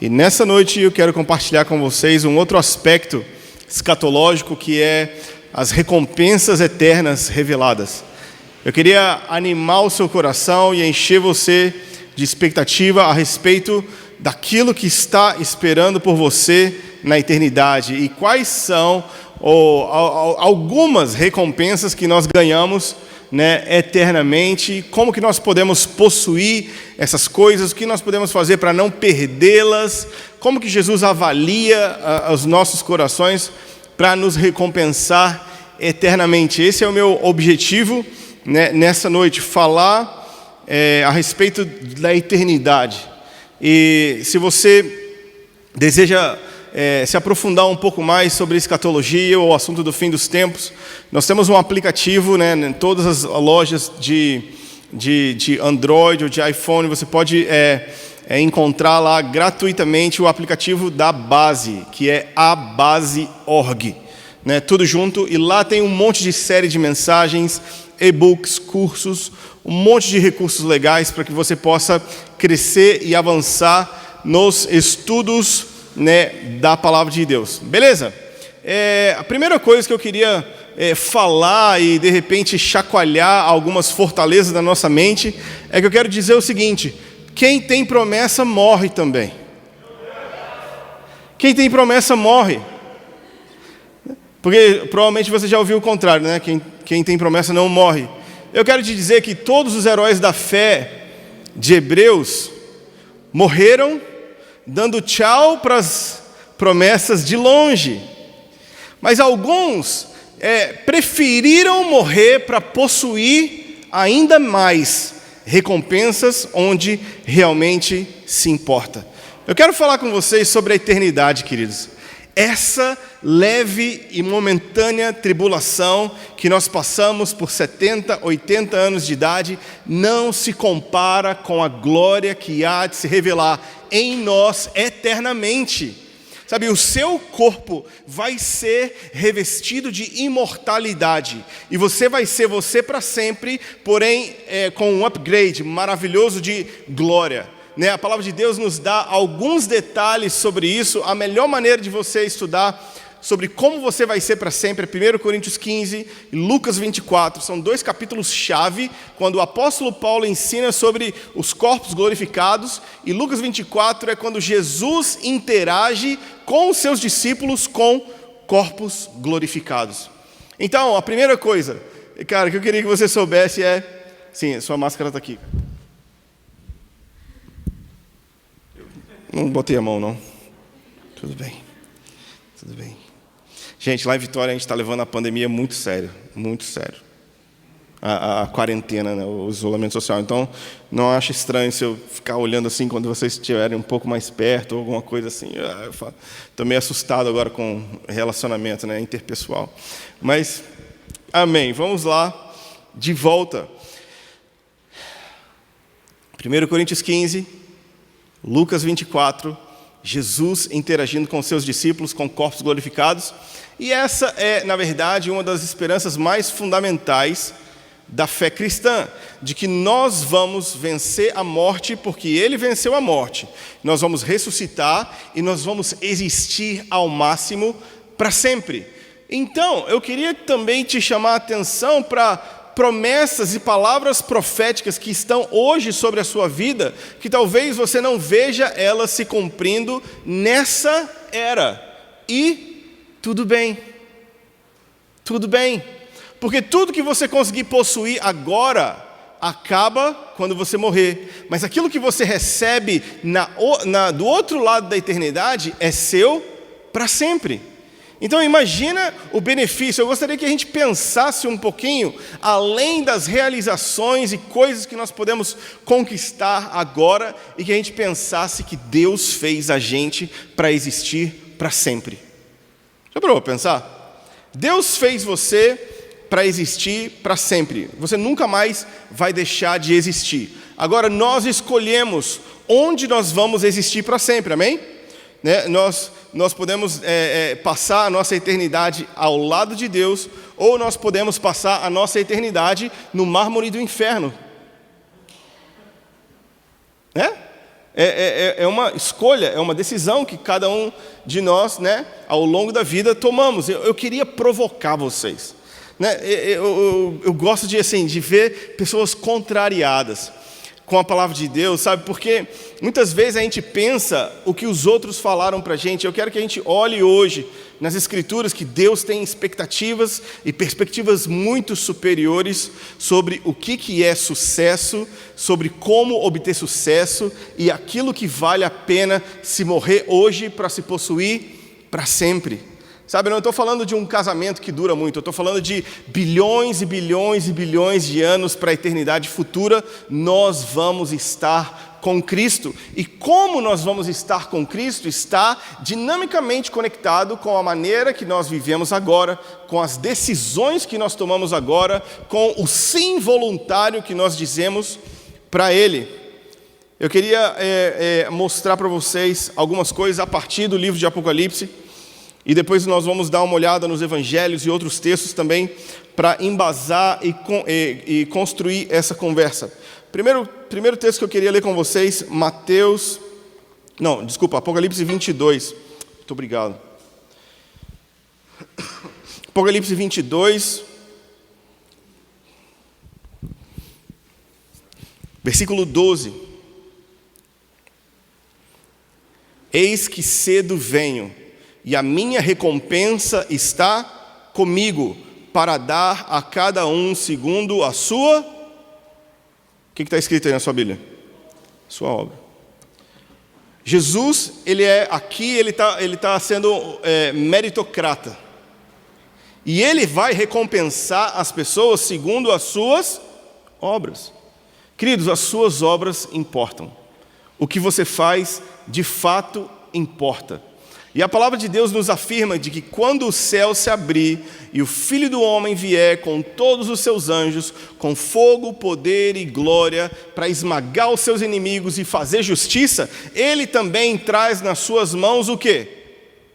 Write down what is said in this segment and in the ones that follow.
E nessa noite eu quero compartilhar com vocês um outro aspecto escatológico, que é as recompensas eternas reveladas. Eu queria animar o seu coração e encher você de expectativa a respeito daquilo que está esperando por você na eternidade e quais são algumas recompensas que nós ganhamos, eternamente, como que nós podemos possuir essas coisas, o que nós podemos fazer para não perdê-las, como que Jesus avalia os nossos corações para nos recompensar eternamente. Esse é o meu objetivo, nessa noite, falar a respeito da eternidade. E se você deseja se aprofundar um pouco mais sobre escatologia ou o assunto do fim dos tempos, nós temos um aplicativo, em todas as lojas de Android ou de iPhone. Você pode encontrar lá gratuitamente o aplicativo da Base, que é abase.org, tudo junto, e lá tem um monte de série de mensagens, e-books, cursos, um monte de recursos legais para que você possa crescer e avançar nos estudos da palavra de Deus. Beleza? A primeira coisa que eu queria falar e de repente chacoalhar algumas fortalezas da nossa mente é que eu quero dizer o seguinte: quem tem promessa morre também. Quem tem promessa morre. Porque provavelmente você já ouviu o contrário, quem tem promessa não morre. Eu quero te dizer que todos os heróis da fé de Hebreus morreram dando tchau para as promessas de longe. Mas alguns preferiram morrer para possuir ainda mais recompensas onde realmente se importa. Eu quero falar com vocês sobre a eternidade, queridos. Essa leve e momentânea tribulação que nós passamos por 70, 80 anos de idade não se compara com a glória que há de se revelar em nós eternamente. Sabe, o seu corpo vai ser revestido de imortalidade e você vai ser você para sempre, porém com um upgrade maravilhoso de glória. A palavra de Deus nos dá alguns detalhes sobre isso. A melhor maneira de você estudar sobre como você vai ser para sempre é 1 Coríntios 15 e Lucas 24. São dois capítulos-chave, quando o apóstolo Paulo ensina sobre os corpos glorificados, e Lucas 24 é quando Jesus interage com os seus discípulos com corpos glorificados. Então, a primeira coisa, cara, que eu queria que você soubesse é... Sim, sua máscara está aqui. Não botei a mão, não. Tudo bem. Tudo bem. Gente, lá em Vitória a gente está levando a pandemia muito sério. Muito sério. A quarentena, o isolamento social. Então, não acho estranho se eu ficar olhando assim quando vocês estiverem um pouco mais perto, ou alguma coisa assim. Estou meio assustado agora com relacionamento, interpessoal. Mas, amém. Vamos lá, de volta. 1 Coríntios 15... Lucas 24, Jesus interagindo com seus discípulos com corpos glorificados. E essa é, na verdade, uma das esperanças mais fundamentais da fé cristã, de que nós vamos vencer a morte porque Ele venceu a morte. Nós vamos ressuscitar e nós vamos existir ao máximo para sempre. Então, eu queria também te chamar a atenção para promessas e palavras proféticas que estão hoje sobre a sua vida, que talvez você não veja elas se cumprindo nessa era. E tudo bem. Tudo bem. Porque tudo que você conseguir possuir agora acaba quando você morrer. Mas aquilo que você recebe do outro lado da eternidade é seu para sempre. Então imagina o benefício. Eu gostaria que a gente pensasse um pouquinho além das realizações e coisas que nós podemos conquistar agora, e que a gente pensasse que Deus fez a gente para existir para sempre. Já parou para pensar? Deus fez você para existir para sempre. Você nunca mais vai deixar de existir. Agora nós escolhemos onde nós vamos existir para sempre, amém? Nós podemos passar a nossa eternidade ao lado de Deus, ou nós podemos passar a nossa eternidade no mármore do inferno. É uma escolha, é uma decisão que cada um de nós, né, ao longo da vida tomamos. Eu queria provocar vocês, né? Eu gosto de ver pessoas contrariadas com a palavra de Deus, sabe? Porque muitas vezes a gente pensa o que os outros falaram para a gente. Eu quero que a gente olhe hoje nas Escrituras que Deus tem expectativas e perspectivas muito superiores sobre o que é sucesso, sobre como obter sucesso e aquilo que vale a pena se morrer hoje para se possuir para sempre. Sabe, eu não estou falando de um casamento que dura muito, eu estou falando de bilhões e bilhões e bilhões de anos para a eternidade futura. Nós vamos estar com Cristo. E como nós vamos estar com Cristo está dinamicamente conectado com a maneira que nós vivemos agora, com as decisões que nós tomamos agora, com o sim voluntário que nós dizemos para Ele. Eu queria mostrar para vocês algumas coisas a partir do livro de Apocalipse. E depois nós vamos dar uma olhada nos evangelhos e outros textos também para embasar e construir essa conversa. Primeiro texto que eu queria ler com vocês, Apocalipse 22. Muito obrigado. Apocalipse 22, versículo 12. Eis que cedo venho, e a minha recompensa está comigo, para dar a cada um segundo a sua... O que está escrito aí na sua Bíblia? Sua obra. Jesus, ele está sendo meritocrata. E ele vai recompensar as pessoas segundo as suas obras. Queridos, as suas obras importam. O que você faz, de fato, importa. E a palavra de Deus nos afirma de que quando o céu se abrir e o Filho do Homem vier com todos os seus anjos, com fogo, poder e glória, para esmagar os seus inimigos e fazer justiça, Ele também traz nas suas mãos o quê?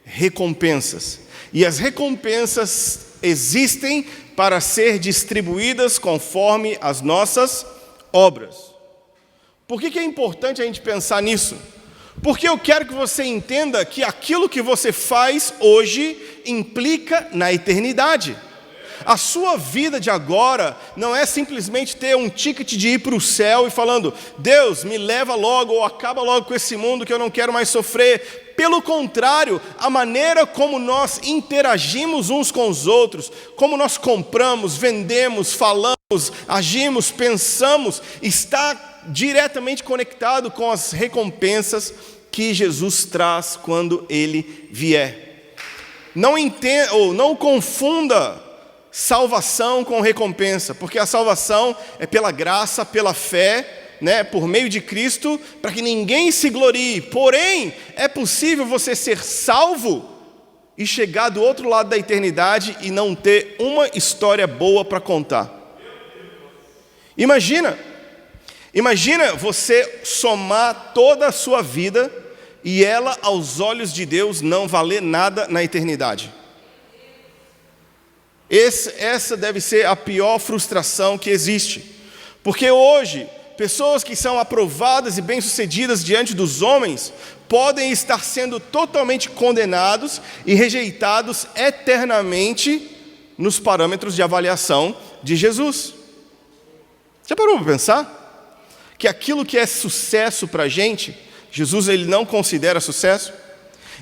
Recompensas. E as recompensas existem para ser distribuídas conforme as nossas obras. Por que é importante a gente pensar nisso? Porque eu quero que você entenda que aquilo que você faz hoje implica na eternidade. A sua vida de agora não é simplesmente ter um ticket de ir para o céu e falando, Deus, me leva logo ou acaba logo com esse mundo que eu não quero mais sofrer. Pelo contrário, a maneira como nós interagimos uns com os outros, como nós compramos, vendemos, falamos, agimos, pensamos, está diretamente conectado com as recompensas que Jesus traz quando Ele vier. Não confunda salvação com recompensa, porque a salvação é pela graça, pela fé, né, por meio de Cristo, para que ninguém se glorie. Porém, é possível você ser salvo e chegar do outro lado da eternidade e não ter uma história boa para contar. Imagina você somar toda a sua vida e ela, aos olhos de Deus, não valer nada na eternidade. Essa deve ser a pior frustração que existe. Porque hoje, pessoas que são aprovadas e bem-sucedidas diante dos homens podem estar sendo totalmente condenados e rejeitados eternamente nos parâmetros de avaliação de Jesus. Já parou para pensar? Que aquilo que é sucesso para a gente, Jesus ele não considera sucesso?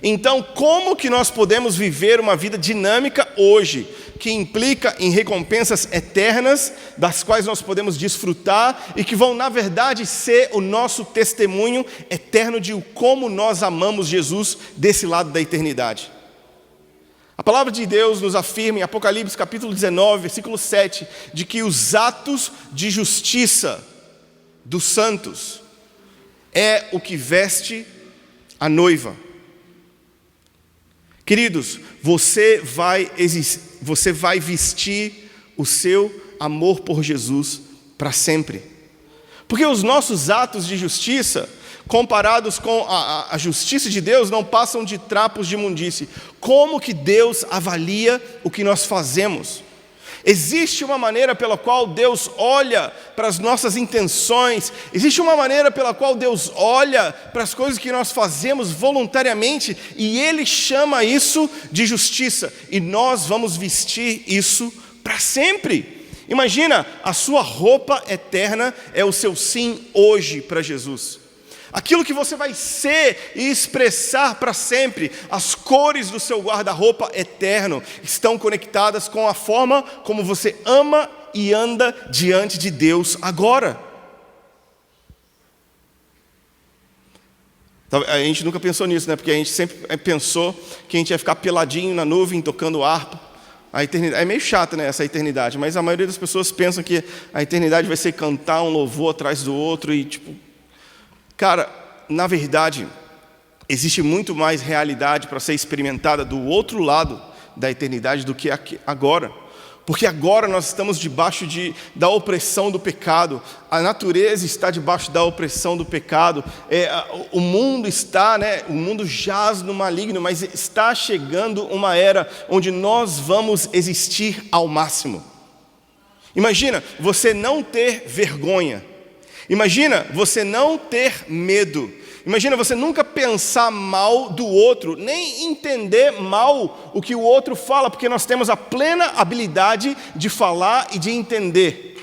Então, como que nós podemos viver uma vida dinâmica hoje, que implica em recompensas eternas, das quais nós podemos desfrutar e que vão, na verdade, ser o nosso testemunho eterno de como nós amamos Jesus desse lado da eternidade? A palavra de Deus nos afirma em Apocalipse capítulo 19, versículo 7, de que os atos de justiça dos santos é o que veste a noiva. Queridos, você vai vestir o seu amor por Jesus para sempre. Porque os nossos atos de justiça, comparados com a justiça de Deus, não passam de trapos de imundície. Como que Deus avalia o que nós fazemos? Existe uma maneira pela qual Deus olha para as nossas intenções, existe uma maneira pela qual Deus olha para as coisas que nós fazemos voluntariamente, e Ele chama isso de justiça, e nós vamos vestir isso para sempre. Imagina, a sua roupa eterna é o seu sim hoje para Jesus. Aquilo que você vai ser e expressar para sempre, as cores do seu guarda-roupa eterno estão conectadas com a forma como você ama e anda diante de Deus agora. A gente nunca pensou nisso, né? Porque a gente sempre pensou que a gente ia ficar peladinho na nuvem, tocando harpa. A eternidade é meio chato, né, essa eternidade, mas a maioria das pessoas pensam que a eternidade vai ser cantar um louvor atrás do outro e tipo... Cara, na verdade, existe muito mais realidade para ser experimentada do outro lado da eternidade do que aqui, agora. Porque agora nós estamos debaixo da opressão do pecado. A natureza está debaixo da opressão do pecado. O mundo está, o mundo jaz no maligno, mas está chegando uma era onde nós vamos existir ao máximo. Imagina você não ter vergonha. Imagina você não ter medo. Imagina você nunca pensar mal do outro, nem entender mal o que o outro fala, porque nós temos a plena habilidade de falar e de entender.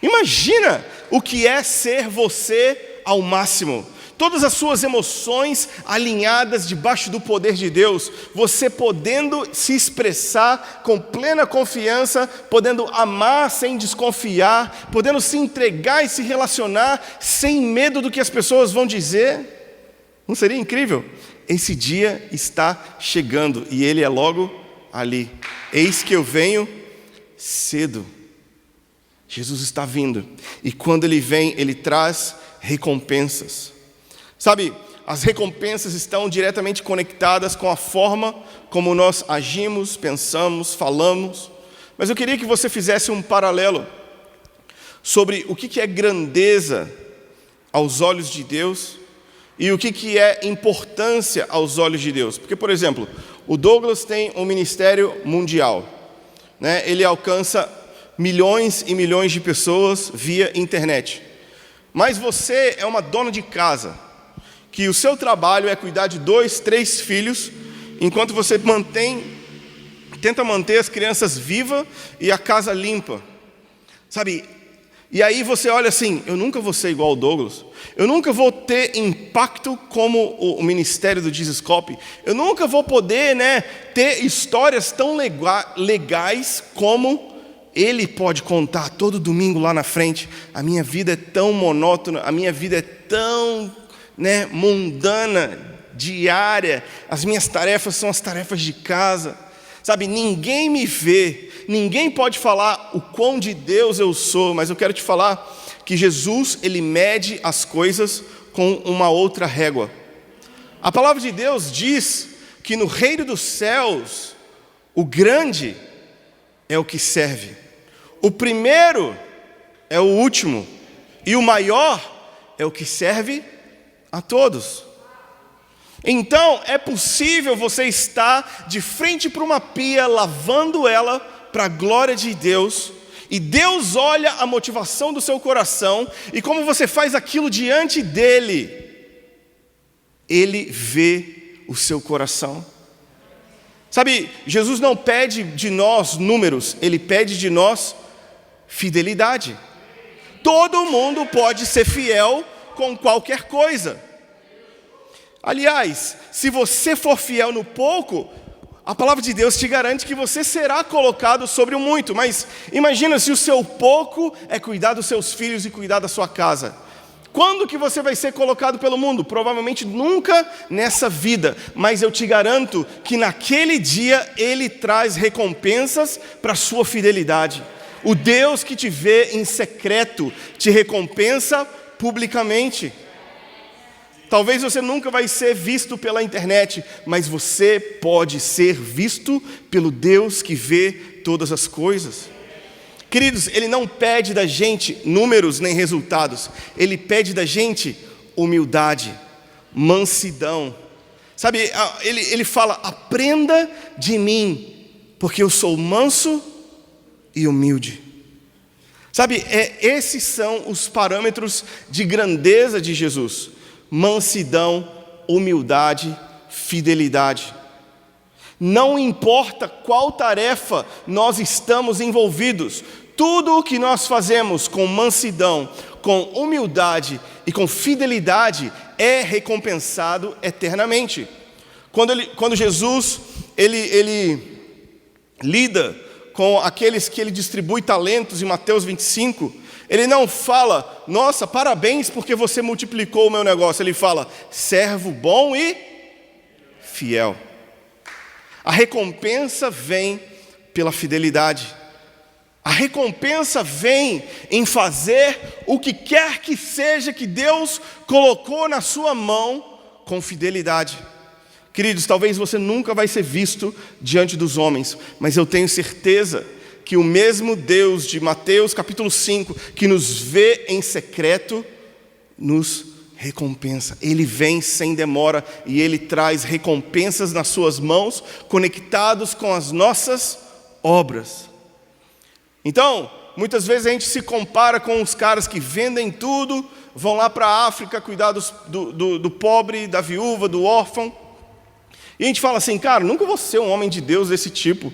Imagina o que é ser você ao máximo. Todas as suas emoções alinhadas debaixo do poder de Deus, você podendo se expressar com plena confiança, podendo amar sem desconfiar, podendo se entregar e se relacionar sem medo do que as pessoas vão dizer. Não seria incrível? Esse dia está chegando e ele é logo ali. Eis que eu venho cedo. Jesus está vindo e quando ele vem, ele traz recompensas. Sabe, as recompensas estão diretamente conectadas com a forma como nós agimos, pensamos, falamos. Mas eu queria que você fizesse um paralelo sobre o que é grandeza aos olhos de Deus e o que é importância aos olhos de Deus. Porque, por exemplo, o Douglas tem um ministério mundial, né? Ele alcança milhões e milhões de pessoas via internet. Mas você é uma dona de casa, que o seu trabalho é cuidar de 2, 3 filhos, enquanto você tenta manter as crianças vivas e a casa limpa, sabe? E aí você olha assim, eu nunca vou ser igual ao Douglas, eu nunca vou ter impacto como o ministério do Jesus Cop, eu nunca vou poder, ter histórias tão legais como ele pode contar todo domingo lá na frente. A minha vida é tão monótona, a minha vida é tão... mundana, diária, as minhas tarefas são as tarefas de casa, sabe, ninguém me vê, ninguém pode falar o quão de Deus eu sou, mas eu quero te falar que Jesus, ele mede as coisas com uma outra régua. A palavra de Deus diz que no reino dos céus, o grande é o que serve, o primeiro é o último, e o maior é o que serve a todos. Então é possível você estar de frente para uma pia, lavando ela para a glória de Deus, e Deus olha a motivação do seu coração, e como você faz aquilo diante dele, ele vê o seu coração. Sabe, Jesus não pede de nós números, ele pede de nós fidelidade. Todo mundo pode ser fiel com qualquer coisa. Aliás, se você for fiel no pouco, a palavra de Deus te garante que você será colocado sobre o muito. Mas imagina se o seu pouco é cuidar dos seus filhos e cuidar da sua casa. Quando que você vai ser colocado pelo mundo? Provavelmente nunca nessa vida, mas eu te garanto que naquele dia ele traz recompensas para a sua fidelidade. O Deus que te vê em secreto te recompensa publicamente. Talvez você nunca vai ser visto pela internet, mas você pode ser visto pelo Deus que vê todas as coisas. Queridos, ele não pede da gente números nem resultados, ele pede da gente humildade, mansidão. Sabe, ele fala, aprenda de mim, porque eu sou manso e humilde. Sabe, esses são os parâmetros de grandeza de Jesus: mansidão, humildade, fidelidade. Não importa qual tarefa nós estamos envolvidos, tudo o que nós fazemos com mansidão, com humildade e com fidelidade é recompensado eternamente. Quando Jesus ele lida com aqueles que ele distribui talentos em Mateus 25, ele não fala: nossa, parabéns porque você multiplicou o meu negócio. Ele fala: servo bom e fiel. A recompensa vem pela fidelidade. A recompensa vem em fazer o que quer que seja que Deus colocou na sua mão com fidelidade. Queridos, talvez você nunca vai ser visto diante dos homens, mas eu tenho certeza que o mesmo Deus de Mateus capítulo 5, que nos vê em secreto, nos recompensa. Ele vem sem demora e Ele traz recompensas nas suas mãos, conectados com as nossas obras. Então, muitas vezes a gente se compara com os caras que vendem tudo, vão lá para a África cuidar do pobre, da viúva, do órfão. E a gente fala assim: cara, nunca vou ser um homem de Deus desse tipo.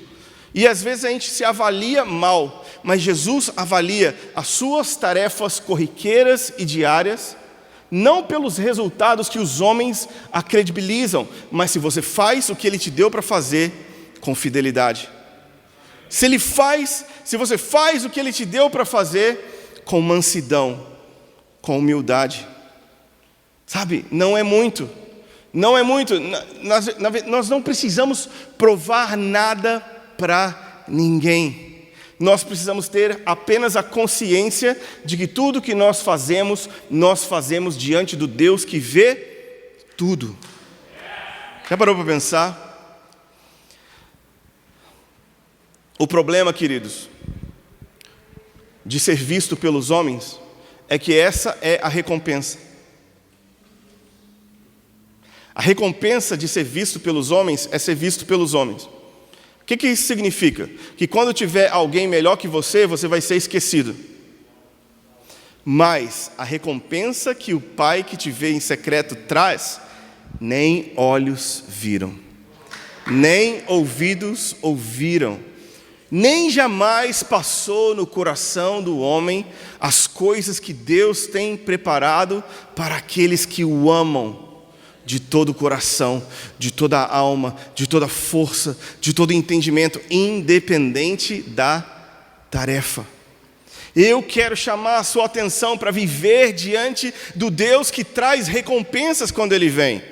E às vezes a gente se avalia mal, mas Jesus avalia as suas tarefas corriqueiras e diárias, não pelos resultados que os homens acredibilizam, mas se você faz o que Ele te deu para fazer com fidelidade. Se você faz o que Ele te deu para fazer com mansidão, com humildade. Sabe, não é muito. Não é muito. Nós não precisamos provar nada para ninguém. Nós precisamos ter apenas a consciência de que tudo que nós fazemos diante do Deus que vê tudo. Já parou para pensar? O problema, queridos, de ser visto pelos homens é que essa é a recompensa. A recompensa de ser visto pelos homens é ser visto pelos homens. O que isso significa? Que quando tiver alguém melhor que você vai ser esquecido. Mas a recompensa que o Pai que te vê em secreto traz, nem olhos viram, nem ouvidos ouviram, nem jamais passou no coração do homem as coisas que Deus tem preparado para aqueles que o amam de todo o coração, de toda a alma, de toda a força, de todo o entendimento, independente da tarefa. Eu quero chamar a sua atenção para viver diante do Deus que traz recompensas quando Ele vem.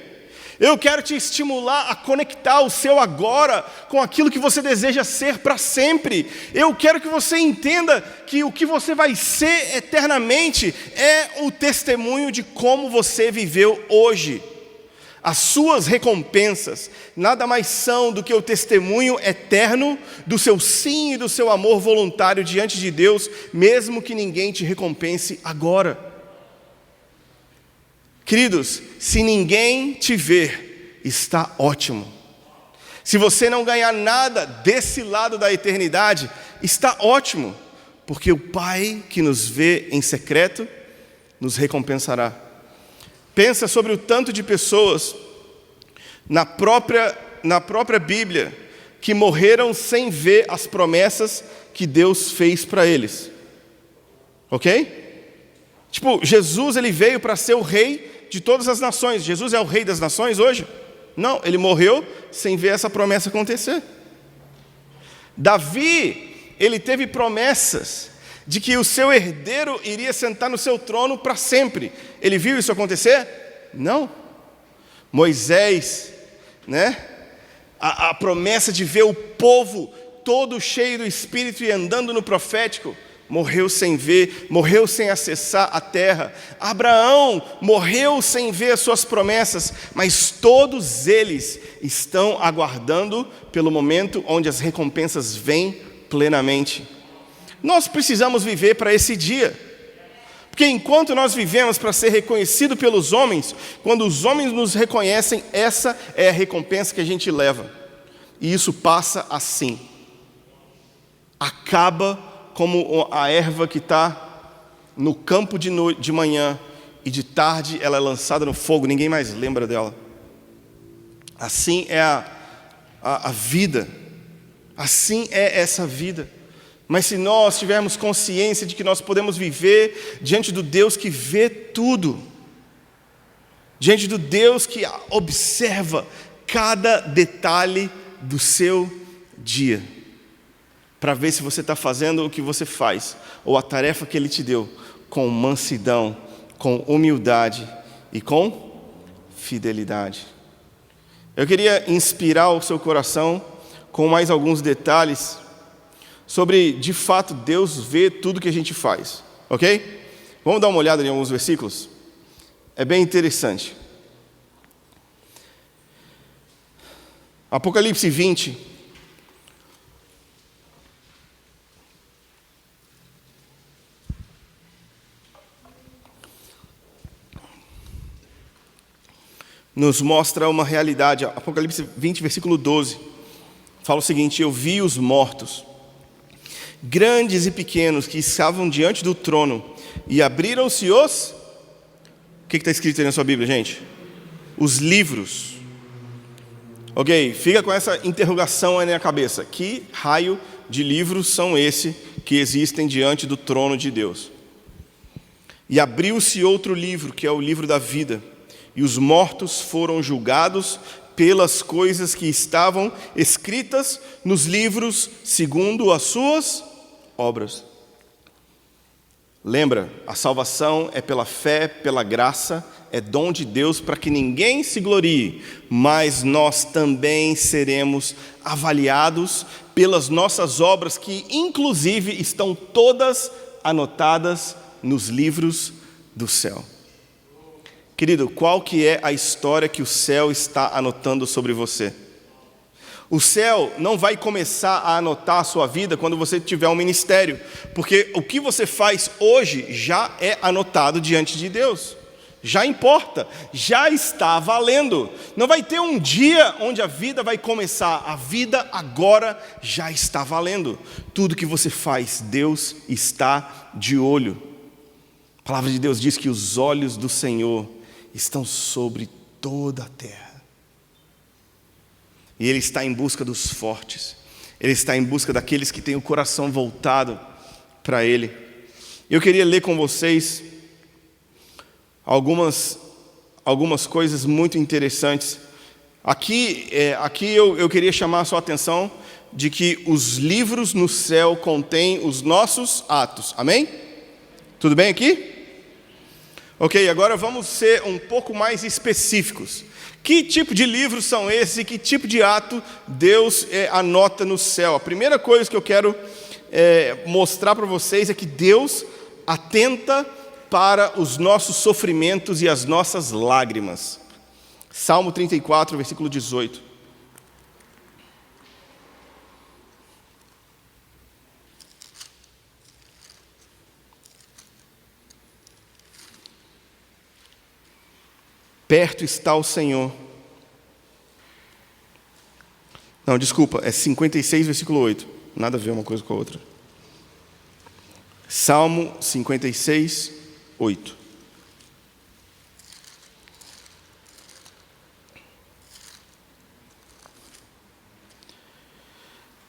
Eu quero te estimular a conectar o seu agora com aquilo que você deseja ser para sempre. Eu quero que você entenda que o que você vai ser eternamente é o testemunho de como você viveu hoje. As suas recompensas nada mais são do que o testemunho eterno do seu sim e do seu amor voluntário diante de Deus, mesmo que ninguém te recompense agora. Queridos, se ninguém te ver, está ótimo. Se você não ganhar nada desse lado da eternidade, está ótimo, porque o Pai que nos vê em secreto nos recompensará. Pensa sobre o tanto de pessoas na própria Bíblia que morreram sem ver as promessas que Deus fez para eles. Ok? Tipo, Jesus ele veio para ser o rei de todas as nações. Jesus é o rei das nações hoje? Não, ele morreu sem ver essa promessa acontecer. Davi, ele teve promessas de que o seu herdeiro iria sentar no seu trono para sempre. Ele viu isso acontecer? Não. Moisés, a promessa de ver o povo todo cheio do Espírito e andando no profético, morreu sem ver, morreu sem acessar a terra. Abraão morreu sem ver as suas promessas, mas todos eles estão aguardando pelo momento onde as recompensas vêm plenamente. Nós precisamos viver para esse dia, porque enquanto nós vivemos para ser reconhecido pelos homens, quando os homens nos reconhecem, essa é a recompensa que a gente leva, e isso passa assim. acaba como a erva que está no campo de manhã e de tarde ela é lançada no fogo, ninguém mais lembra dela. Assim é a vida, assim é essa vida. Mas se nós tivermos consciência de que nós podemos viver diante do Deus que vê tudo, diante do Deus que observa cada detalhe do seu dia, para ver se você está fazendo o que você faz, ou a tarefa que Ele te deu, com mansidão, com humildade e com fidelidade. Eu queria inspirar o seu coração com mais alguns detalhes sobre, de fato, Deus vê tudo que a gente faz, ok? Vamos dar uma olhada em alguns versículos? É bem interessante. Apocalipse 20. Nos mostra uma realidade. Apocalipse 20, versículo 12. Fala o seguinte: eu vi os mortos, grandes e pequenos, que estavam diante do trono, e abriram-se os... O que está escrito aí na sua Bíblia, gente? Os livros. Ok, fica com essa interrogação aí na cabeça. Que raio de livros são esses que existem diante do trono de Deus? E abriu-se outro livro, que é o livro da vida, e os mortos foram julgados pelas coisas que estavam escritas nos livros, segundo as suas obras. Lembra, a salvação é pela fé, pela graça, é dom de Deus para que ninguém se glorie, mas nós também seremos avaliados pelas nossas obras, que inclusive estão todas anotadas nos livros do céu. Querido, qual que é a história que o céu está anotando sobre você? O céu não vai começar a anotar a sua vida quando você tiver um ministério, porque o que você faz hoje já é anotado diante de Deus. Já importa, já está valendo. Não vai ter um dia onde a vida vai começar. A vida agora já está valendo. Tudo que você faz, Deus está de olho. A palavra de Deus diz que os olhos do Senhor estão sobre toda a terra. E Ele está em busca dos fortes. Ele está em busca daqueles que têm o coração voltado para Ele. Eu queria ler com vocês algumas coisas muito interessantes. Aqui eu queria chamar a sua atenção de que os livros no céu contêm os nossos atos. Amém? Tudo bem aqui? Ok, agora vamos ser um pouco mais específicos. Que tipo de livros são esses e que tipo de ato Deus anota no céu? A primeira coisa que eu quero mostrar para vocês é que Deus atenta para os nossos sofrimentos e as nossas lágrimas. Salmo 34, versículo 18. Perto está o Senhor. Não, desculpa, é 56, versículo 8. Nada a ver uma coisa com a outra. Salmo 56, 8.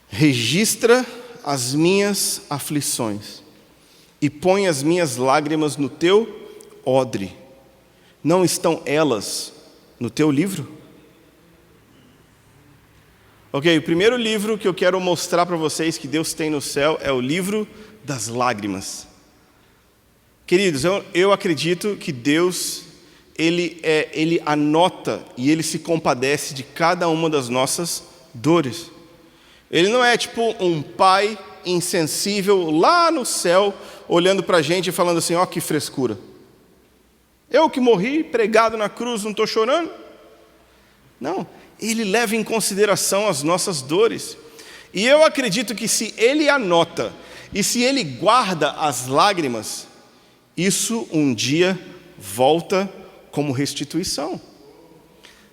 Registra as minhas aflições e põe as minhas lágrimas no teu odre. Não estão elas no teu livro? Ok, o primeiro livro que eu quero mostrar para vocês que Deus tem no céu é o livro das lágrimas. Queridos, eu acredito que Deus, Ele anota e Ele se compadece de cada uma das nossas dores. Ele não é tipo um pai insensível lá no céu, olhando para a gente e falando assim, ó, que frescura. Eu que morri pregado na cruz, não estou chorando? Não, Ele leva em consideração as nossas dores. E eu acredito que se Ele anota e se Ele guarda as lágrimas, isso um dia volta como restituição.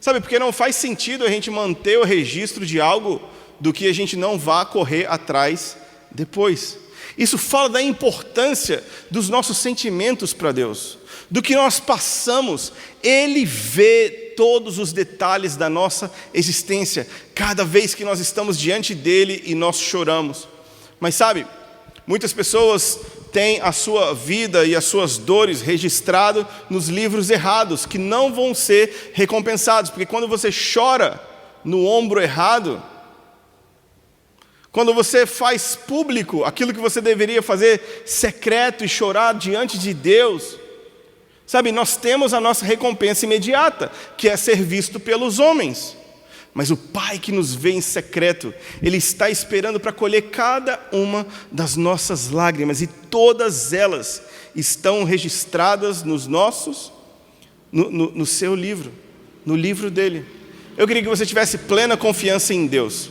Sabe, porque não faz sentido a gente manter o registro de algo do que a gente não vá correr atrás depois. Isso fala da importância dos nossos sentimentos para Deus, do que nós passamos. Ele vê todos os detalhes da nossa existência, cada vez que nós estamos diante dele e nós choramos. Mas sabe, muitas pessoas têm a sua vida e as suas dores registrado nos livros errados, que não vão ser recompensados, porque quando você chora no ombro errado, quando você faz público aquilo que você deveria fazer secreto e chorar diante de Deus, sabe, nós temos a nossa recompensa imediata, que é ser visto pelos homens. Mas o Pai que nos vê em secreto, Ele está esperando para colher cada uma das nossas lágrimas, e todas elas estão registradas no seu livro, no livro dele. Eu queria que você tivesse plena confiança em Deus,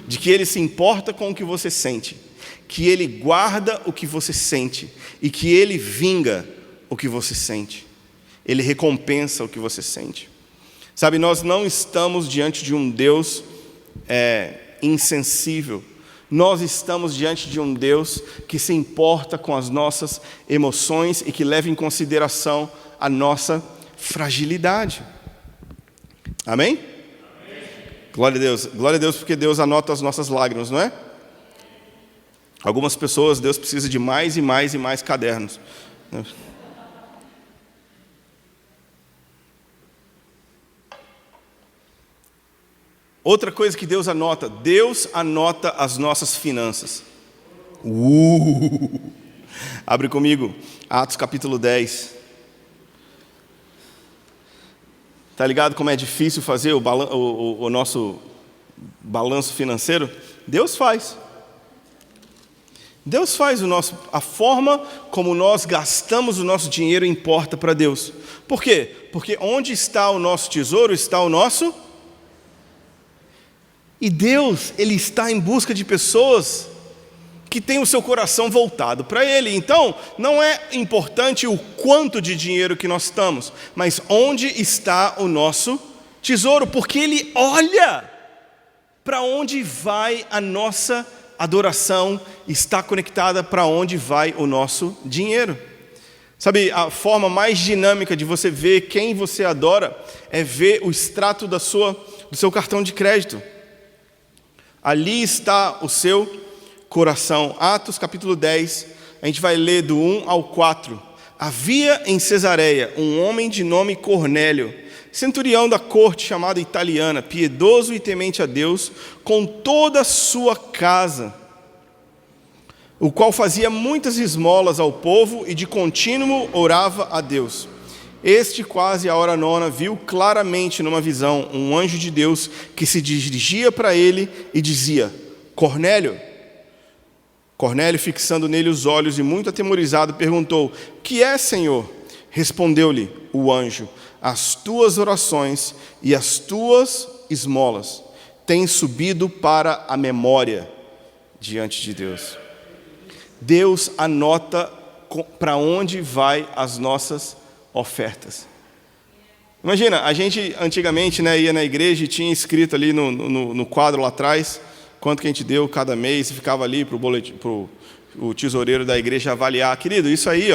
de que Ele se importa com o que você sente, que Ele guarda o que você sente e que Ele vinga o que você sente. Ele recompensa o que você sente. Sabe, nós não estamos diante de um Deus insensível. Nós estamos diante de um Deus que se importa com as nossas emoções e que leva em consideração a nossa fragilidade. Amém? Glória a Deus, porque Deus anota as nossas lágrimas, não é? Algumas pessoas, Deus precisa de mais e mais e mais cadernos. Outra coisa que Deus anota as nossas finanças. Abre comigo, Atos capítulo 10. Está ligado como é difícil fazer o nosso balanço financeiro? Deus faz. Deus faz a forma como nós gastamos o nosso dinheiro importa para Deus. Por quê? Porque onde está o nosso tesouro, está o nosso... E Deus, Ele está em busca de pessoas que têm o seu coração voltado para Ele. Então, não é importante o quanto de dinheiro que nós estamos, mas onde está o nosso tesouro, porque Ele olha para onde vai a nossa adoração, está conectada para onde vai o nosso dinheiro. Sabe, a forma mais dinâmica de você ver quem você adora é ver o extrato do seu cartão de crédito. Ali está o seu coração. Atos capítulo 10, a gente vai ler do 1 ao 4. Havia em Cesareia um homem de nome Cornélio, centurião da corte chamada italiana, piedoso e temente a Deus, com toda a sua casa, o qual fazia muitas esmolas ao povo e de contínuo orava a Deus. Este, quase à hora nona, viu claramente numa visão um anjo de Deus que se dirigia para ele e dizia: Cornélio. Cornélio, fixando nele os olhos e muito atemorizado, perguntou: Que é, Senhor? Respondeu-lhe o anjo: As tuas orações e as tuas esmolas têm subido para a memória diante de Deus. Deus anota para onde vai as nossas ofertas. Imagina, a gente antigamente, ia na igreja e tinha escrito ali no quadro lá atrás quanto que a gente deu cada mês e ficava ali para o tesoureiro da igreja avaliar. Querido, isso aí,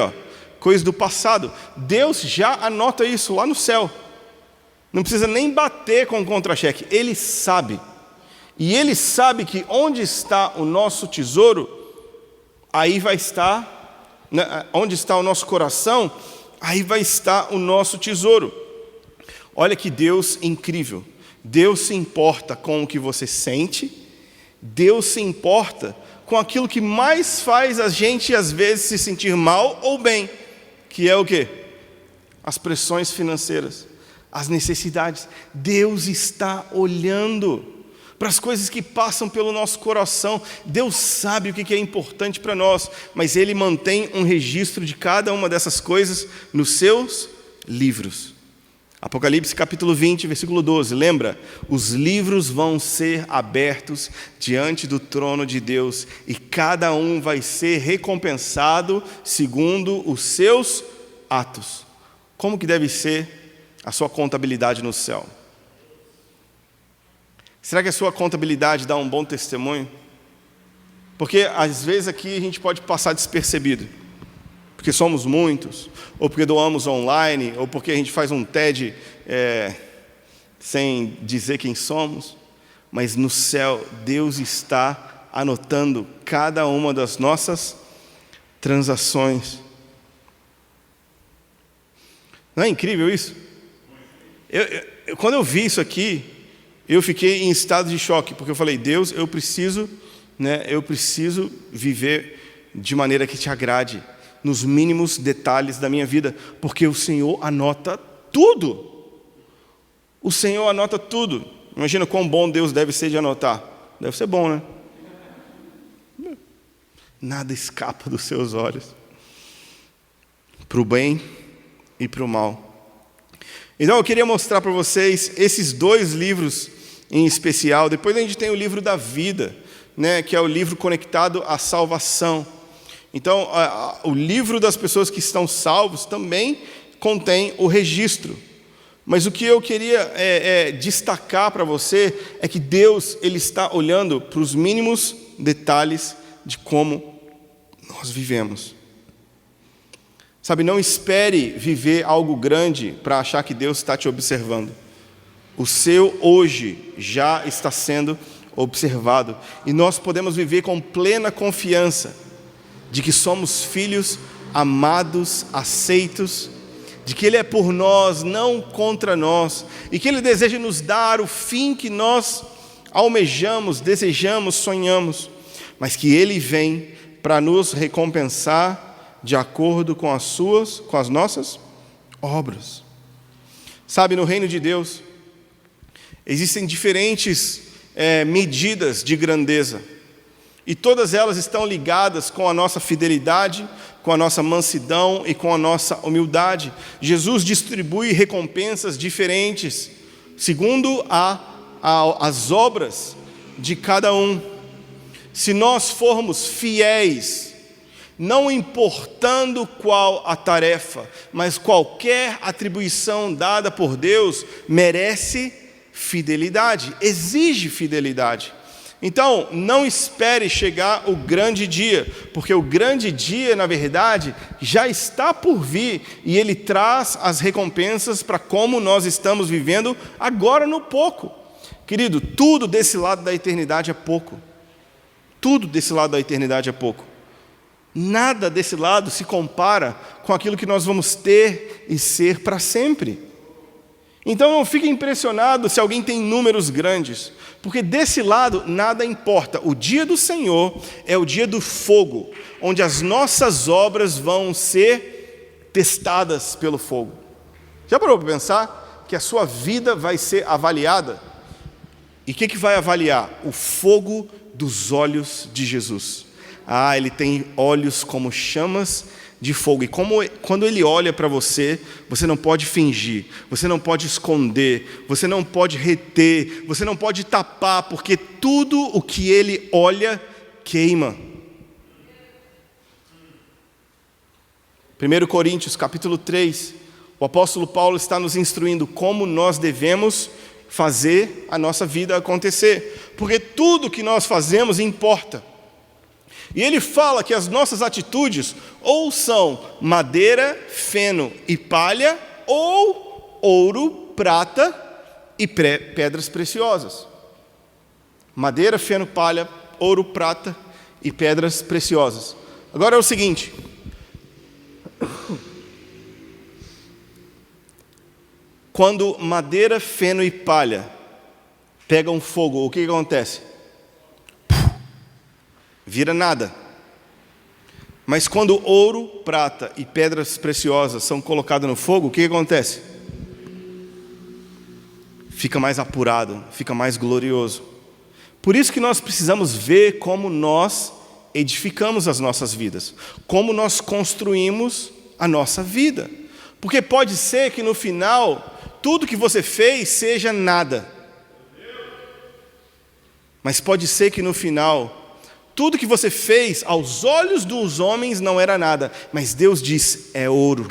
coisa do passado. Deus já anota isso lá no céu. Não precisa nem bater com o contra-cheque. Ele sabe. E Ele sabe que onde está o nosso tesouro, aí vai estar, onde está o nosso coração, aí vai estar o nosso tesouro. Olha que Deus incrível. Deus se importa com o que você sente. Deus se importa com aquilo que mais faz a gente, às vezes, se sentir mal ou bem. Que é o quê? As pressões financeiras, as necessidades. Deus está olhando para as coisas que passam pelo nosso coração. Deus sabe o que é importante para nós, mas Ele mantém um registro de cada uma dessas coisas nos seus livros. Apocalipse capítulo 20, versículo 12, lembra? Os livros vão ser abertos diante do trono de Deus e cada um vai ser recompensado segundo os seus atos. Como que deve ser a sua contabilidade no céu? Será que a sua contabilidade dá um bom testemunho? Porque às vezes aqui a gente pode passar despercebido, porque somos muitos, ou porque doamos online, ou porque a gente faz um TED sem dizer quem somos. Mas no céu, Deus está anotando cada uma das nossas transações. Não é incrível isso? Quando eu vi isso aqui, eu fiquei em estado de choque, porque eu falei, Deus, eu preciso viver de maneira que te agrade, nos mínimos detalhes da minha vida, porque o Senhor anota tudo. O Senhor anota tudo. Imagina quão bom Deus deve ser de anotar. Deve ser bom, né? Nada escapa dos seus olhos, para o bem e para o mal. Então eu queria mostrar para vocês esses 2 livros em especial. Depois a gente tem o livro da vida, né, que é o livro conectado à salvação. Então o livro das pessoas que estão salvos também contém o registro. Mas o que eu queria destacar para você é que Deus ele está olhando para os mínimos detalhes de como nós vivemos. Sabe, não espere viver algo grande para achar que Deus está te observando. O seu hoje já está sendo observado. E nós podemos viver com plena confiança de que somos filhos amados, aceitos, de que Ele é por nós, não contra nós, e que Ele deseja nos dar o fim que nós almejamos, desejamos, sonhamos, mas que Ele vem para nos recompensar de acordo com as nossas obras. Sabe, no reino de Deus, existem diferentes medidas de grandeza, e todas elas estão ligadas com a nossa fidelidade, com a nossa mansidão e com a nossa humildade. Jesus distribui recompensas diferentes, segundo as obras de cada um. Se nós formos fiéis, não importando qual a tarefa, mas qualquer atribuição dada por Deus, merece fidelidade, exige fidelidade. Então, não espere chegar o grande dia, porque o grande dia, na verdade, já está por vir, e ele traz as recompensas para como nós estamos vivendo agora no pouco. Querido, tudo desse lado da eternidade é pouco. Tudo desse lado da eternidade é pouco. Nada desse lado se compara com aquilo que nós vamos ter e ser para sempre. Então não fique impressionado se alguém tem números grandes, porque desse lado nada importa. O dia do Senhor é o dia do fogo, onde as nossas obras vão ser testadas pelo fogo. Já parou para pensar que a sua vida vai ser avaliada? E o que vai avaliar? O fogo dos olhos de Jesus. Ele tem olhos como chamas de fogo, e quando Ele olha para você, você não pode fingir, você não pode esconder, você não pode reter, você não pode tapar, porque tudo o que Ele olha, queima. 1 Coríntios capítulo 3, o apóstolo Paulo está nos instruindo como nós devemos fazer a nossa vida acontecer, porque tudo que nós fazemos importa. E ele fala que as nossas atitudes ou são madeira, feno e palha, ou ouro, prata e pedras preciosas. Madeira, feno, palha, ouro, prata e pedras preciosas. Agora é o seguinte. Quando madeira, feno e palha pegam fogo, o que acontece? Vira nada. Mas quando ouro, prata e pedras preciosas são colocadas no fogo, o que acontece? Fica mais apurado, fica mais glorioso. Por isso que nós precisamos ver como nós edificamos as nossas vidas, como nós construímos a nossa vida. Porque pode ser que no final, tudo que você fez seja nada. Mas pode ser que no final, tudo que você fez aos olhos dos homens não era nada, mas Deus diz, é ouro,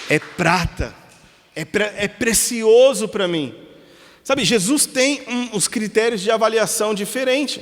é prata, é precioso para mim. Sabe, Jesus tem uns critérios de avaliação diferentes.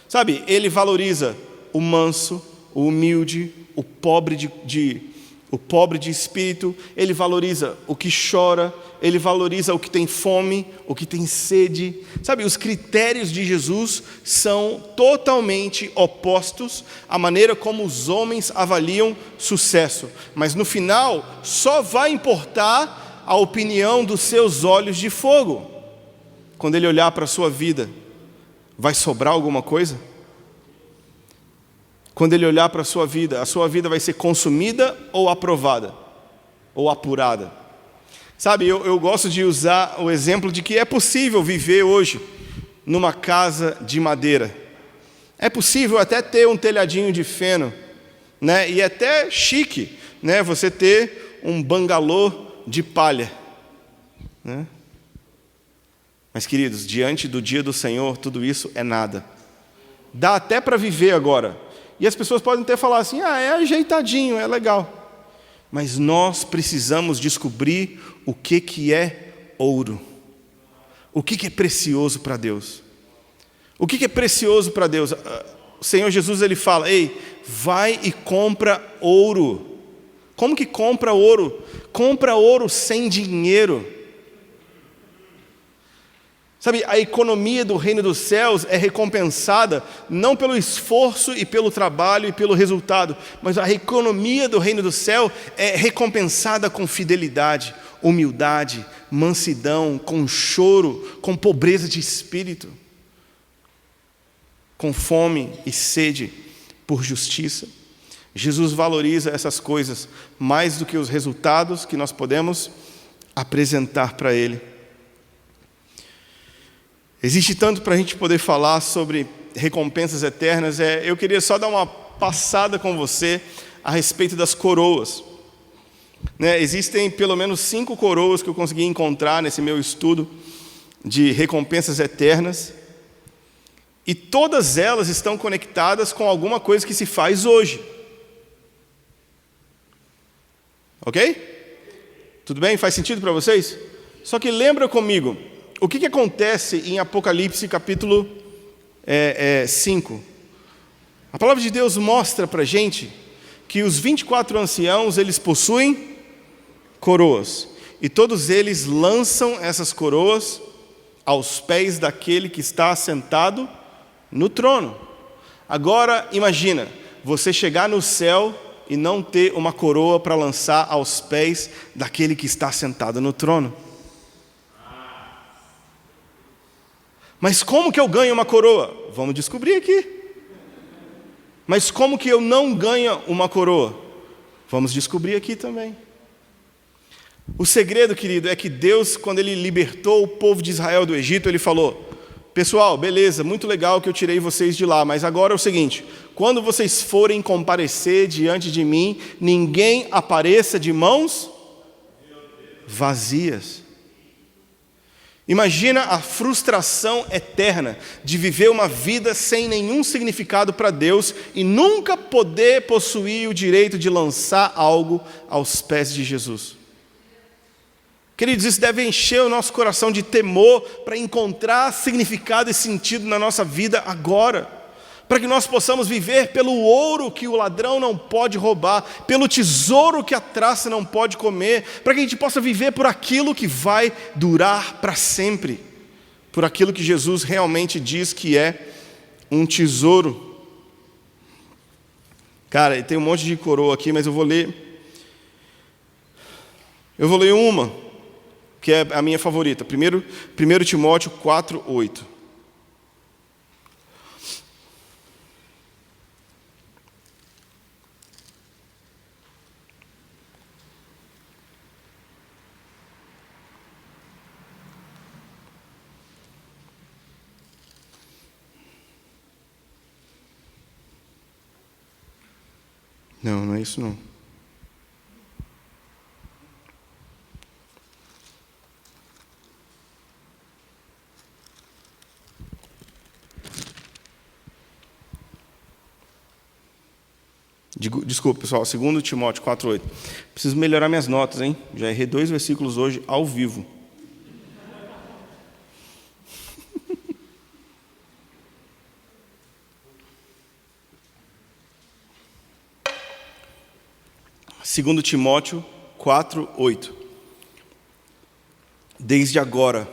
Sabe, ele valoriza o manso, o humilde, o pobre de espírito, ele valoriza o que chora, ele valoriza o que tem fome, o que tem sede. Sabe, os critérios de Jesus são totalmente opostos à maneira como os homens avaliam sucesso. Mas no final, só vai importar a opinião dos seus olhos de fogo. Quando ele olhar para a sua vida, vai sobrar alguma coisa? Quando ele olhar para a sua vida vai ser consumida ou aprovada? Ou apurada? Sabe, eu gosto de usar o exemplo de que é possível viver hoje numa casa de madeira. É possível até ter um telhadinho de feno, né? E até chique, né? Você ter um bangalô de palha, né? Mas, queridos, diante do dia do Senhor, tudo isso é nada. Dá até para viver agora. E as pessoas podem até falar assim, é ajeitadinho, é legal. Mas nós precisamos descobrir o que é ouro. O que é precioso para Deus. O que é precioso para Deus? O Senhor Jesus, ele fala, ei, vai e compra ouro. Como que compra ouro? Compra ouro sem dinheiro. Sabe, a economia do reino dos céus é recompensada não pelo esforço e pelo trabalho e pelo resultado, mas a economia do reino do céu é recompensada com fidelidade, humildade, mansidão, com choro, com pobreza de espírito, com fome e sede por justiça. Jesus valoriza essas coisas mais do que os resultados que nós podemos apresentar para Ele. Existe tanto para a gente poder falar sobre recompensas eternas. Eu queria só dar uma passada com você a respeito das coroas. Né? Existem pelo menos 5 coroas que eu consegui encontrar nesse meu estudo de recompensas eternas. E todas elas estão conectadas com alguma coisa que se faz hoje. Ok? Tudo bem? Faz sentido para vocês? Só que lembra comigo, o que acontece em Apocalipse capítulo 5? A palavra de Deus mostra para a gente que os 24 anciãos, eles possuem coroas. E todos eles lançam essas coroas aos pés daquele que está sentado no trono. Agora, imagina, você chegar no céu e não ter uma coroa para lançar aos pés daquele que está sentado no trono. Mas como que eu ganho uma coroa? Vamos descobrir aqui. Mas como que eu não ganho uma coroa? Vamos descobrir aqui também. O segredo, querido, é que Deus, quando Ele libertou o povo de Israel do Egito, Ele falou, pessoal, beleza, muito legal que eu tirei vocês de lá, mas agora é o seguinte, quando vocês forem comparecer diante de mim, ninguém apareça de mãos vazias. Imagina a frustração eterna de viver uma vida sem nenhum significado para Deus e nunca poder possuir o direito de lançar algo aos pés de Jesus. Queridos, isso deve encher o nosso coração de temor para encontrar significado e sentido na nossa vida agora. Para que nós possamos viver pelo ouro que o ladrão não pode roubar, pelo tesouro que a traça não pode comer, para que a gente possa viver por aquilo que vai durar para sempre, por aquilo que Jesus realmente diz que é um tesouro. Cara, tem um monte de coroa aqui, mas eu vou ler uma, que é a minha favorita, 1 Timóteo 4:8. Não é isso não. Desculpa, pessoal, 2 Timóteo 4:8. Preciso melhorar minhas notas, hein? Já errei 2 versículos hoje ao vivo. 2 Timóteo 4:8. Desde agora,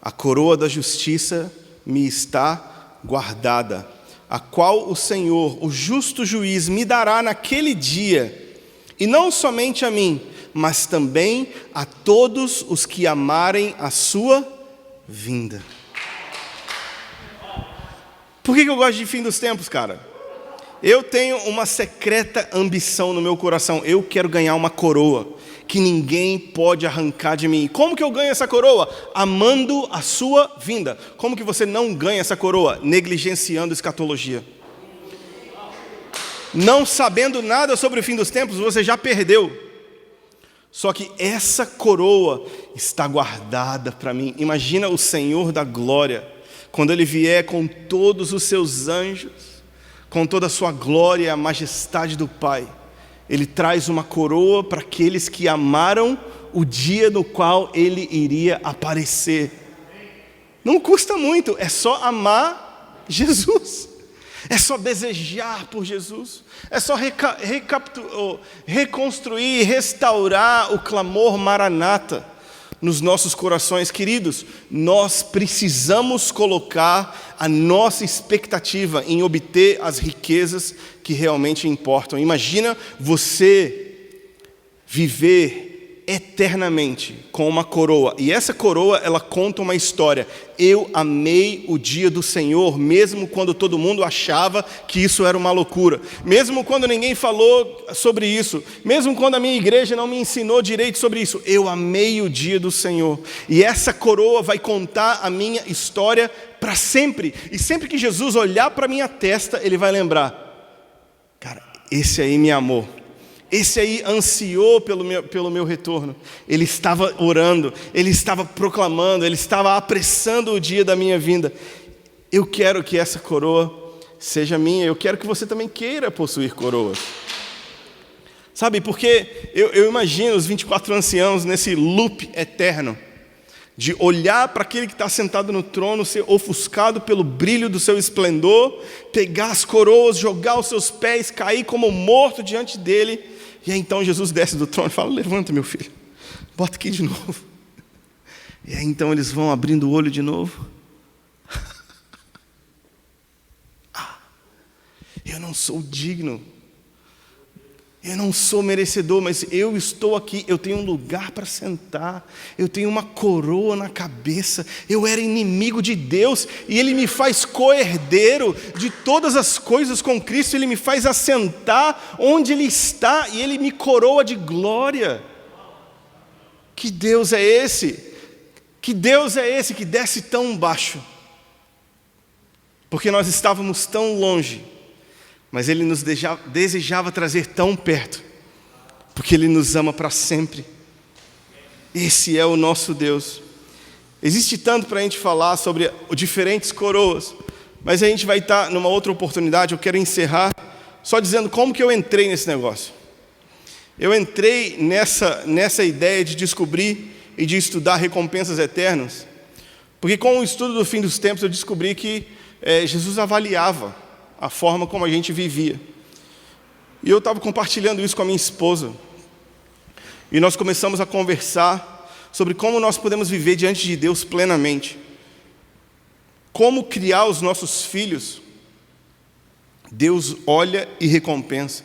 a coroa da justiça me está guardada, a qual o Senhor, o justo juiz, me dará naquele dia, e não somente a mim, mas também a todos os que amarem a sua vinda. Por que eu gosto de fim dos tempos, cara? Eu tenho uma secreta ambição no meu coração. Eu quero ganhar uma coroa que ninguém pode arrancar de mim. Como que eu ganho essa coroa? Amando a sua vinda. Como que você não ganha essa coroa? Negligenciando escatologia. Não sabendo nada sobre o fim dos tempos, você já perdeu. Só que essa coroa está guardada para mim. Imagina o Senhor da glória, quando Ele vier com todos os seus anjos, com toda a sua glória e a majestade do Pai. Ele traz uma coroa para aqueles que amaram o dia no qual Ele iria aparecer. Não custa muito, é só amar Jesus. É só desejar por Jesus. É só reconstruir, restaurar o clamor Maranata nos nossos corações. Queridos, nós precisamos colocar a nossa expectativa em obter as riquezas que realmente importam. Imagina você viver eternamente com uma coroa, e essa coroa, ela conta uma história. Eu amei o dia do Senhor, mesmo quando todo mundo achava que isso era uma loucura, mesmo quando ninguém falou sobre isso, mesmo quando a minha igreja não me ensinou direito sobre isso. Eu amei o dia do Senhor, e essa coroa vai contar a minha história para sempre. E sempre que Jesus olhar para minha testa, Ele vai lembrar: cara, esse aí me amou. Esse aí ansiou pelo meu retorno. Ele estava orando, ele estava proclamando, ele estava apressando o dia da minha vinda. Eu quero que essa coroa seja minha. Eu quero que você também queira possuir coroas. Sabe, porque eu imagino os 24 anciãos nesse loop eterno, de olhar para aquele que está sentado no trono, ser ofuscado pelo brilho do seu esplendor, pegar as coroas, jogar aos seus pés, cair como morto diante dele. E aí então Jesus desce do trono e fala: levanta, meu filho, bota aqui de novo. E aí então eles vão abrindo o olho de novo. Eu não sou digno, eu não sou merecedor, mas eu estou aqui, eu tenho um lugar para sentar, eu tenho uma coroa na cabeça. Eu era inimigo de Deus e Ele me faz co-herdeiro de todas as coisas com Cristo. Ele me faz assentar onde Ele está e Ele me coroa de glória. Que Deus é esse? Que Deus é esse que desce tão baixo? Porque nós estávamos tão longe, mas Ele nos desejava trazer tão perto, porque Ele nos ama para sempre. Esse é o nosso Deus. Existe tanto para a gente falar sobre diferentes coroas, mas a gente vai estar numa outra oportunidade. Eu quero encerrar só dizendo como que eu entrei nesse negócio. Eu entrei nessa ideia de descobrir e de estudar recompensas eternas, porque com o estudo do fim dos tempos eu descobri que Jesus avaliava a forma como a gente vivia. E eu estava compartilhando isso com a minha esposa. E nós começamos a conversar sobre como nós podemos viver diante de Deus plenamente. Como criar os nossos filhos. Deus olha e recompensa.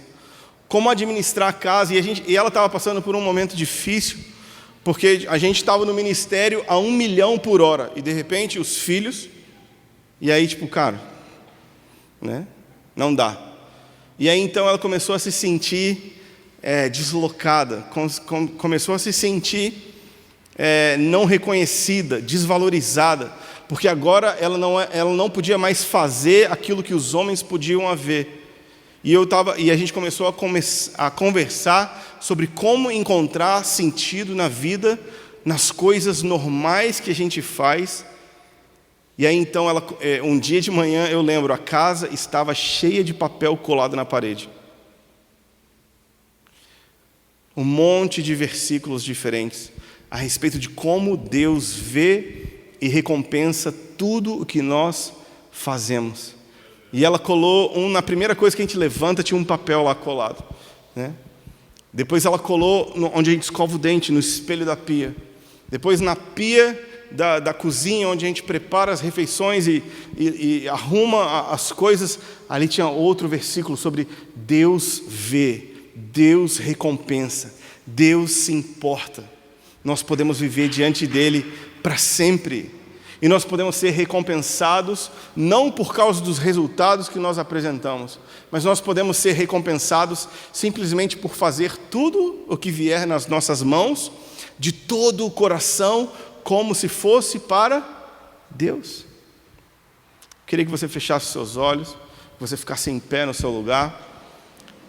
Como administrar a casa. E ela estava passando por um momento difícil, porque a gente estava no ministério a 1 milhão por hora. E de repente os filhos. E aí cara, né? Não dá. E aí então ela começou a se sentir deslocada, começou a se sentir não reconhecida, desvalorizada, porque agora ela não podia mais fazer aquilo que os homens podiam ver. E a gente começou a conversar sobre como encontrar sentido na vida, nas coisas normais que a gente faz. E aí então, um dia de manhã, eu lembro, a casa estava cheia de papel colado na parede. Um monte de versículos diferentes a respeito de como Deus vê e recompensa tudo o que nós fazemos. E ela colou, na primeira coisa que a gente levanta, tinha um papel lá colado, né? Depois ela colou onde a gente escova o dente, no espelho da pia. Depois na pia da cozinha, onde a gente prepara as refeições e arruma as coisas, ali tinha outro versículo sobre Deus vê, Deus recompensa, Deus se importa. Nós podemos viver diante dele para sempre. E nós podemos ser recompensados, não por causa dos resultados que nós apresentamos, mas nós podemos ser recompensados simplesmente por fazer tudo o que vier nas nossas mãos, de todo o coração, como se fosse para Deus. Queria que você fechasse seus olhos, que você ficasse em pé no seu lugar,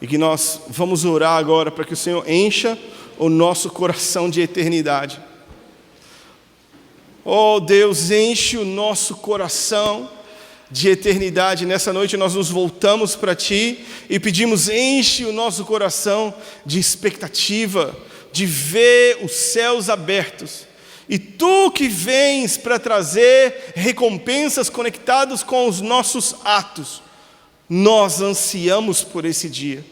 e que nós vamos orar agora para que o Senhor encha o nosso coração de eternidade. Oh Deus, enche o nosso coração de eternidade. Nessa noite nós nos voltamos para Ti e pedimos, enche o nosso coração de expectativa, de ver os céus abertos. E Tu que vens para trazer recompensas conectadas com os nossos atos, nós ansiamos por esse dia.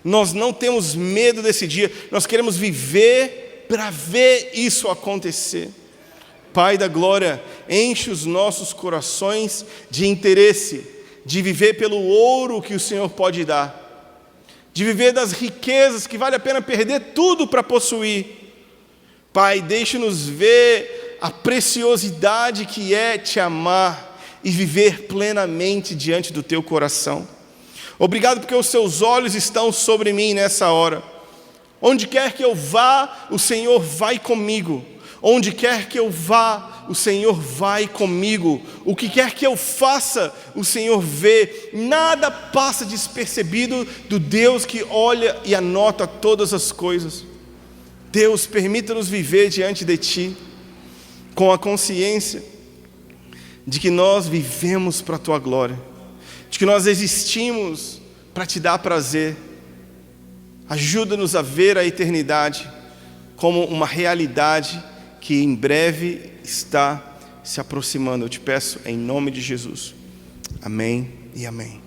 Nós não temos medo desse dia, nós queremos viver para ver isso acontecer. Pai da glória, enche os nossos corações de interesse, de viver pelo ouro que o Senhor pode dar, de viver das riquezas que vale a pena perder tudo para possuir. Pai, deixe-nos ver a preciosidade que é Te amar e viver plenamente diante do Teu coração. Obrigado porque os Seus olhos estão sobre mim nessa hora. Onde quer que eu vá, o Senhor vai comigo. Onde quer que eu vá, o Senhor vai comigo. O que quer que eu faça, o Senhor vê. Nada passa despercebido do Deus que olha e anota todas as coisas. Deus, permita-nos viver diante de Ti, com a consciência de que nós vivemos para a Tua glória, de que nós existimos para Te dar prazer. Ajuda-nos a ver a eternidade como uma realidade que em breve está se aproximando. Eu te peço em nome de Jesus. Amém e amém.